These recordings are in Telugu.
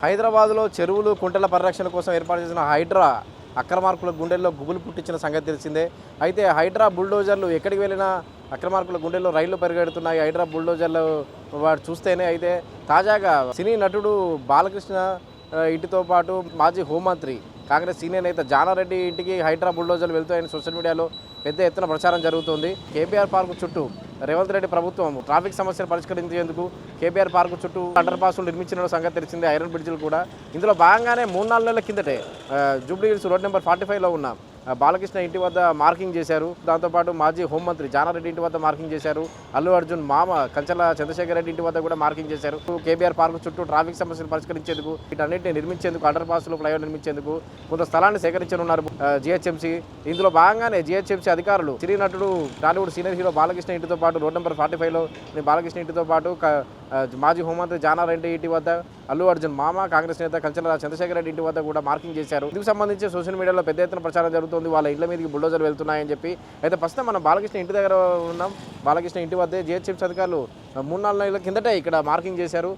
హైదరాబాద్లో చెరువులు కుంటల పరిరక్షణ కోసం ఏర్పాటు చేసిన హైడ్రా అక్రమార్కుల గుండెల్లో గుబులు పుట్టించిన సంగతి తెలిసిందే. అయితే హైడ్రా బుల్డోజర్లు ఎక్కడికి వెళ్ళినా అక్రమార్కుల గుండెల్లో రైళ్లు పరిగెడుతున్నాయి. హైడ్రా బుల్డోజర్లు వాడు చూస్తేనే. అయితే తాజాగా సినీ నటుడు బాలకృష్ణ ఇంటితో పాటు మాజీ హోంమంత్రి కాంగ్రెస్ సీనియర్ నేత జానారెడ్డి ఇంటికి హైడ్రా బుల్డోజర్లు వెళ్తాయని సోషల్ మీడియాలో పెద్ద ఎత్తున ప్రచారం జరుగుతోంది. కేబీఆర్ పార్కు చుట్టూ రేవంత్ రెడ్డి ప్రభుత్వం ట్రాఫిక్ సమస్యలు పరిష్కరించేందుకు కేబీఆర్ పార్కు చుట్టూ అండర్ పాస్లు నిర్మించిన సంగతి తెలిసిందే. ఐరన్ బ్రిడ్జ్లు కూడా ఇందులో భాగంగానే 3-4 నెలల కిందటే జూబ్లీ హిల్స్ రోడ్ నెంబర్ 45లో ఉన్న బాలకృష్ణ ఇంటి వద్ద మార్కింగ్ చేశారు. దాంతోపాటు మాజీ హోంమంత్రి జానారెడ్డి ఇంటి వద్ద మార్కింగ్ చేశారు. అల్లు అర్జున్ మామ కంచల చంద్రశేఖర్ రెడ్డి ఇంటి వద్ద కూడా మార్కింగ్ చేశారు. కేబీఆర్ పార్కు చుట్టూ ట్రాఫిక్ సమస్యలు పరిష్కరించేందుకు వీటన్నిటిని నిర్మించేందుకు అండర్ పాస్లు ఫ్లైఓవర్ నిర్మించేందుకు కొంత స్థలాన్ని సేకరించనున్నారు జీహెచ్ఎంసీ. ఇందులో భాగంగానే జీహెచ్ఎంసీ అధికారులు సినీ నటుడు టాలీవుడ్ సీనియర్ హీరో బాలకృష్ణ ఇంటితో పాటు రోడ్ నెంబర్ 45లో బాలకృష్ణ ఇంటితో పాటు మాజీ హోంమంత్రి జానారెడ్డి ఇంటి వద్ద అల్లు అర్జున్ మామ కాంగ్రెస్ నేత కంచల చంద్రశేఖర్ రెడ్డి ఇంటి వద్ద కూడా మార్కింగ్ చేశారు. ఇందుకు సంబంధించి సోషల్ మీడియాలో పెద్ద ఎత్తున ప్రచారం జరుగుతుంది. వాళ్ళ ఇళ్ల మీదకి బుల్డోజర్ వెళ్తున్నాయని చెప్పి. అయితే ప్రస్తుతం మనం బాలకృష్ణ ఇంటి దగ్గర ఉన్నాం. బాలకృష్ణ ఇంటి వద్దే జీహెచ్ఎంసీ అధికారులు 3-4 నెలల కిందటే ఇక్కడ మార్కింగ్ చేశారు.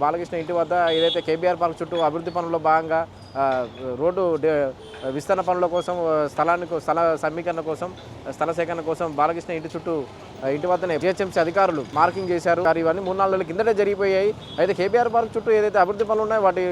బాలకృష్ణ ఇంటి వద్ద ఏదైతే కేబీఆర్ పార్క్ చుట్టూ అభివృద్ధి పనుల్లో భాగంగా రోడ్డు విస్తరణ పనుల కోసం స్థల సమీకరణ కోసం స్థల సేకరణ కోసం బాలకృష్ణ ఇంటి చుట్టూ ఇంటి వద్దనే జీహెచ్ఎంసీ అధికారులు మార్కింగ్ చేశారు. ఇవన్నీ 3-4 నెలల కిందటే జరిగిపోయాయి. అయితే కేబీఆర్ పార్క్ చుట్టూ ఏదైతే అభివృద్ధి పనులు ఉన్నాయో వాటి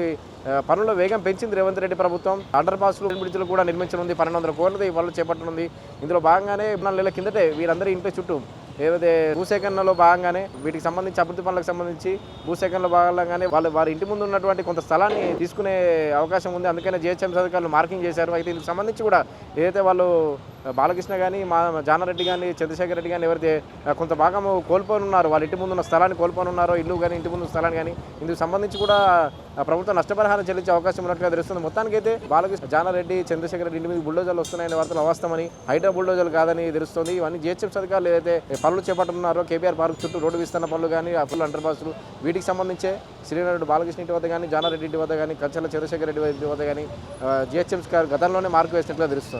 పనుల్లో వేగం పెంచింది రేవంత్ రెడ్డి ప్రభుత్వం. అండర్ పాస్లు బ్రిడ్జ్లు కూడా నిర్మించనుంది. 1200 కోట్లది ఈ పనులు చేపట్టనుంది. ఇందులో భాగంగానే 4 నెలల కిందటే వీరందరి ఇంటి చుట్టూ ఏదైతే భూసేకరణలో భాగంగానే వీటికి సంబంధించి అభివృద్ధి పనులకు సంబంధించి భూసేకరణలో భాగంగానే వారి ఇంటి ముందు ఉన్నటువంటి కొంత స్థలాన్ని తీసుకునే అవకాశం ఉంది. అందుకనే జీహెచ్ఎంసీ అధికారులు మార్కింగ్ చేశారు. అయితే ఇందుకు సంబంధించి కూడా ఏదైతే వాళ్ళు బాలకృష్ణ కానీ జానారెడ్డి కానీ చంద్రశేఖర్ రెడ్డి కానీ ఎవరైతే కొంత భాగం కోల్పోనున్నారో వాళ్ళ ఇంటి ముందున్న స్థలాన్ని కోల్పోనున్నారో ఇల్లు కానీ ఇంటి ముందు స్థలాన్ని కానీ ఇందుకు సంబంధించి కూడా ప్రభుత్వం నష్టపరిహారం చెల్లించే అవకాశం ఉన్నట్టుగా తెలుస్తుంది. మొత్తానికైతే బాలకృష్ణ జానారెడ్డి చంద్రశేఖర్ రెడ్డి ఇంటి మీద బుల్డోజర్లు వస్తున్నాయనే వార్తలు అవాస్తవమని హైడ్రా బుల్డోజర్లు కాదని తెలుస్తుంది. ఇవన్నీ జీహెచ్ఎంసీ అధికారులు ఏదైతే పనులు చేపట్టున్నారో కేబీఆర్ పార్క్ చుట్టూ రోడ్డు విస్తరణ పనులు కానీ ఫుల్ అండర్ పాస్లు వీటికి సంబంధించే శ్రీనాథుడు బాలకృష్ణ ఇంటి వద్ద కానీ జానారెడ్డి ఇంటి వద్ద కానీ కంచల చంద్రశేఖర్ రెడ్డి ఇంటి వద్ద కానీ జీహెచ్ఎంసీ గతంలోనే మార్కు వేసినట్లుగా తెలుస్తుంది.